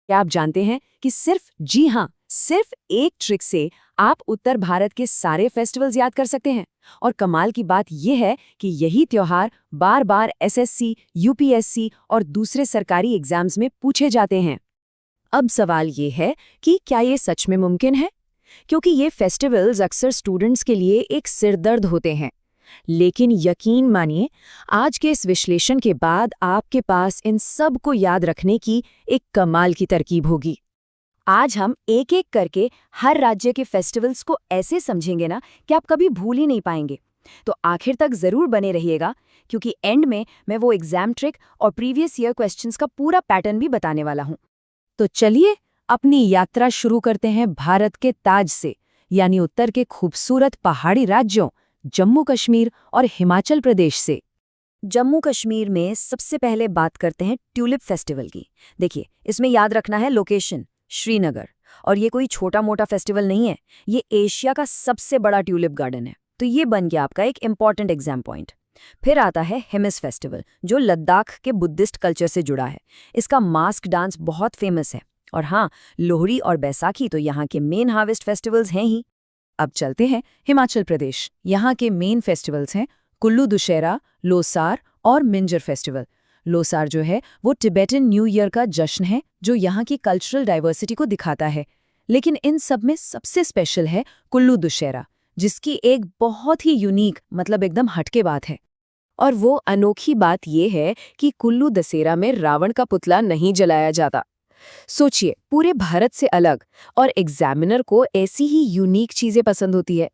क्या आप जानते हैं कि जी हाँ, सिर्फ एक ट्रिक से आप उत्तर भारत के सारे फेस्टिवल्स याद कर सकते हैं। और कमाल की बात यह है कि यही त्योहार बार बार एसएससी, यूपीएससी और दूसरे सरकारी एग्जाम्स में पूछे जाते हैं। अब सवाल ये है कि क्या ये सच में मुमकिन है? क्योंकि ये फेस्टिवल्स अक्सर स्टूडेंट्स के लिए एक सिरदर्द होते हैं। लेकिन यकीन मानिए, आज के इस विश्लेषण के बाद आपके पास इन सब को याद रखने की एक कमाल की तरकीब होगी। आज हम एक एक करके हर राज्य के फेस्टिवल्स को ऐसे समझेंगे ना कि आप कभी भूल ही नहीं पाएंगे। तो आखिर तक जरूर बने रहिएगा, क्योंकि एंड में मैं वो एग्जाम ट्रिक और प्रीवियस ईयर क्वेश्चंस का पूरा पैटर्न भी बताने वाला हूँ। तो चलिए अपनी यात्रा शुरू करते हैं भारत के ताज से, यानी उत्तर के खूबसूरत पहाड़ी राज्यों जम्मू कश्मीर और हिमाचल प्रदेश से। जम्मू कश्मीर में सबसे पहले बात करते हैं ट्यूलिप फेस्टिवल की। देखिए, इसमें याद रखना है लोकेशन श्रीनगर। और ये कोई छोटा मोटा फेस्टिवल नहीं है, ये एशिया का सबसे बड़ा ट्यूलिप गार्डन है। तो ये बन गया आपका एक इम्पॉर्टेंट एग्जाम पॉइंट। फिर आता है हिमस फेस्टिवल, जो लद्दाख के बुद्धिस्ट कल्चर से जुड़ा है। इसका मास्क डांस बहुत फेमस है। और हाँ, लोहड़ी और बैसाखी तो यहाँ के मेन हार्वेस्ट फेस्टिवल्स हैं ही। अब चलते हैं हिमाचल प्रदेश। यहाँ के मेन फेस्टिवल्स हैं कुल्लू दशहरा, लोसार और मिंजर फेस्टिवल। लोसार जो है वो टिबेटन न्यू ईयर का जश्न है, जो यहाँ की कल्चरल डाइवर्सिटी को दिखाता है। लेकिन इन सब में सबसे स्पेशल है कुल्लू दशहरा, जिसकी एक बहुत ही यूनिक, मतलब एकदम हटके बात है। और वो अनोखी बात ये है कि कुल्लू दशहरा में रावण का पुतला नहीं जलाया जाता। सोचिए, पूरे भारत से अलग, और एग्जामिनर को ऐसी ही यूनिक चीजें पसंद होती है।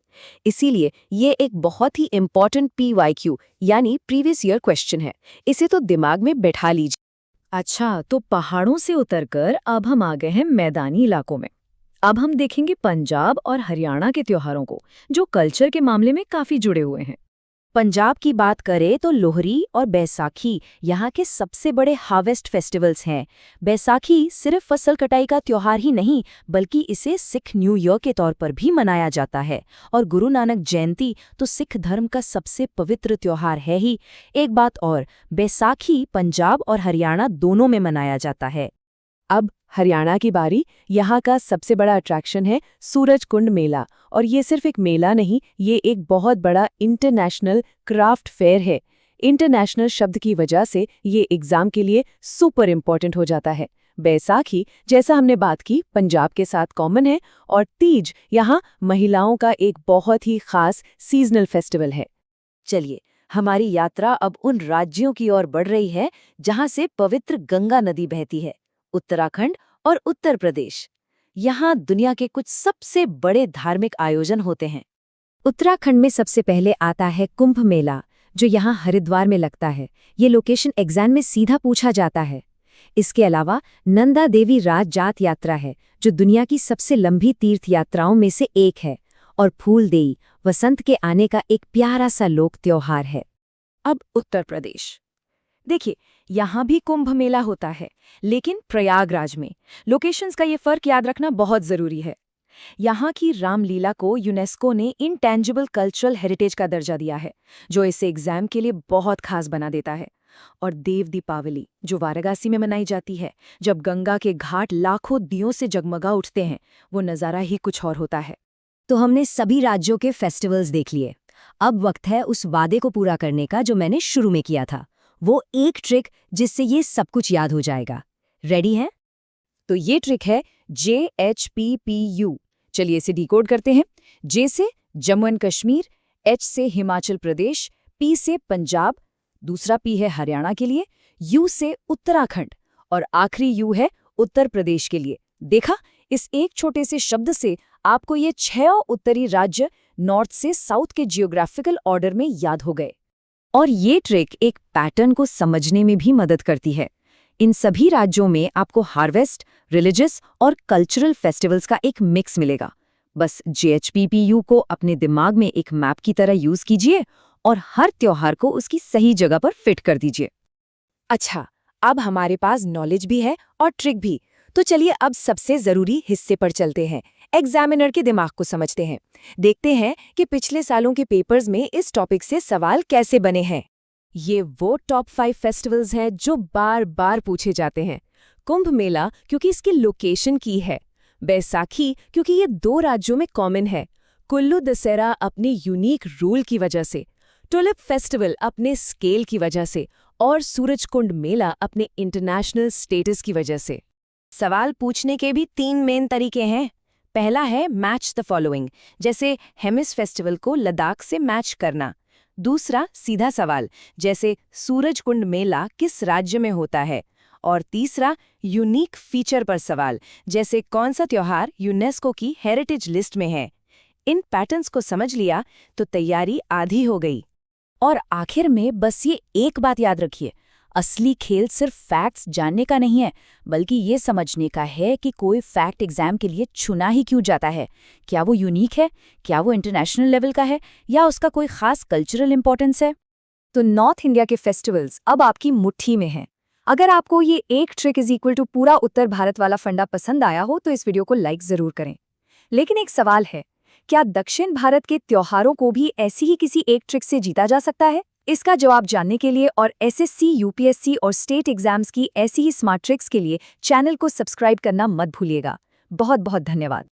इसीलिए ये एक बहुत ही इंपॉर्टेंट PYQ यानी प्रीवियस ईयर क्वेश्चन है। इसे तो दिमाग में बैठा लीजिए। अच्छा, तो पहाड़ों से उतरकर अब हम आ गए हैं मैदानी इलाकों में। अब हम देखेंगे पंजाब और हरियाणा के त्योहारों को, जो कल्चर के मामले में काफी जुड़े हुए हैं। पंजाब की बात करें तो लोहरी और बैसाखी यहाँ के सबसे बड़े हार्वेस्ट फेस्टिवल्स हैं। बैसाखी सिर्फ फसल कटाई का त्योहार ही नहीं, बल्कि इसे सिख न्यू ईयर के तौर पर भी मनाया जाता है। और गुरु नानक जयंती तो सिख धर्म का सबसे पवित्र त्योहार है ही। एक बात और, बैसाखी पंजाब और हरियाणा दोनों में मनाया जाता है। अब हरियाणा की बारी। यहाँ का सबसे बड़ा अट्रैक्शन है सूरज कुंड मेला। और ये सिर्फ एक मेला नहीं, ये एक बहुत बड़ा इंटरनेशनल क्राफ्ट फेयर है। इंटरनेशनल शब्द की वजह से ये एग्जाम के लिए सुपर इम्पोर्टेंट हो जाता है। बैसाखी, जैसा हमने बात की, पंजाब के साथ कॉमन है। और तीज यहाँ महिलाओं का एक बहुत ही खास सीजनल फेस्टिवल है। चलिए, हमारी यात्रा अब उन राज्यों की ओर बढ़ रही है जहाँ से पवित्र गंगा नदी बहती है, उत्तराखंड और उत्तर प्रदेश। यहाँ दुनिया के कुछ सबसे बड़े धार्मिक आयोजन होते हैं। उत्तराखंड में सबसे पहले आता है कुंभ मेला, जो यहाँ हरिद्वार में लगता है। ये लोकेशन एग्जाम में सीधा पूछा जाता है। इसके अलावा नंदा देवी राज जात यात्रा है, जो दुनिया की सबसे लंबी तीर्थ यात्राओं में से एक है। और फूलदेई, वसंत के आने का एक प्यारा सा लोक त्योहार है। अब उत्तर प्रदेश देखिए, यहाँ भी कुंभ मेला होता है, लेकिन प्रयागराज में। लोकेशंस का ये फर्क याद रखना बहुत जरूरी है। यहाँ की रामलीला को यूनेस्को ने इंटेंजिबल कल्चरल हेरिटेज का दर्जा दिया है, जो इसे एग्जाम के लिए बहुत खास बना देता है। और देव दीपावली, जो वाराणसी में मनाई जाती है, जब गंगा के घाट लाखों दियों से जगमगा उठते हैं, वो नज़ारा ही कुछ और होता है। तो हमने सभी राज्यों के फेस्टिवल्स देख लिए। अब वक्त है उस वादे को पूरा करने का जो मैंने शुरू में किया था, वो एक ट्रिक जिससे ये सब कुछ याद हो जाएगा। रेडी हैं? तो ये ट्रिक है JHPPU। चलिए इसे डिकोड करते हैं। J से जम्मू एंड कश्मीर, H से हिमाचल प्रदेश, P से पंजाब, दूसरा P है हरियाणा के लिए, U से उत्तराखंड और आखिरी U है उत्तर प्रदेश के लिए। देखा, इस एक छोटे से शब्द से आपको ये 6 उत्तरी राज्य नॉर्थ से साउथ के जियोग्राफिकल ऑर्डर में याद हो गए। और ये ट्रिक एक पैटर्न को समझने में भी मदद करती है। इन सभी राज्यों में आपको हार्वेस्ट, रिलीजियस और कल्चरल फेस्टिवल्स का एक मिक्स मिलेगा। बस JHPPU को अपने दिमाग में एक मैप की तरह यूज कीजिए और हर त्योहार को उसकी सही जगह पर फिट कर दीजिए। अच्छा, अब हमारे पास नॉलेज भी है और ट्रिक भी। तो चलिए अब सबसे जरूरी हिस्से पर चलते हैं। एग्जामिनर के दिमाग को समझते हैं। देखते हैं कि पिछले सालों के पेपर्स में इस टॉपिक से सवाल कैसे बने हैं। ये वो टॉप 5 फेस्टिवल्स हैं जो बार बार पूछे जाते हैं। कुंभ मेला क्योंकि इसकी लोकेशन की है, बैसाखी क्योंकि ये 2 राज्यों में कॉमन है, कुल्लू दशहरा अपने यूनिक रूल की वजह से, टुलिप फेस्टिवल अपने स्केल की वजह से और सूरजकुंड मेला अपने इंटरनेशनल स्टेटस की वजह से। सवाल पूछने के भी 3 मेन तरीके हैं। पहला है मैच द फॉलोइंग, जैसे हेमिस फेस्टिवल को लद्दाख से मैच करना। दूसरा सीधा सवाल, जैसे सूरजकुंड मेला किस राज्य में होता है। और तीसरा यूनिक फीचर पर सवाल, जैसे कौन सा त्योहार यूनेस्को की हेरिटेज लिस्ट में है। इन पैटर्न्स को समझ लिया तो तैयारी आधी हो गई। और आखिर में बस ये एक बात याद रखिए, असली खेल सिर्फ फैक्ट्स जानने का नहीं है, बल्कि ये समझने का है कि कोई फैक्ट एग्जाम के लिए चुना ही क्यों जाता है। क्या वो यूनिक है, क्या वो इंटरनेशनल लेवल का है, या उसका कोई खास कल्चरल इंपॉर्टेंस है। तो नॉर्थ इंडिया के फेस्टिवल्स अब आपकी मुट्ठी में हैं। अगर आपको ये एक ट्रिक इज इक्वल टू पूरा उत्तर भारत वाला फंडा पसंद आया हो तो इस वीडियो को लाइक जरूर करें। लेकिन एक सवाल है, क्या दक्षिण भारत के त्योहारों को भी ऐसी ही किसी एक ट्रिक से जीता जा सकता है? इसका जवाब जानने के लिए और एसएससी, यूपीएससी और स्टेट एग्जाम्स की ऐसी ही स्मार्ट ट्रिक्स के लिए चैनल को सब्सक्राइब करना मत भूलिएगा। बहुत बहुत धन्यवाद।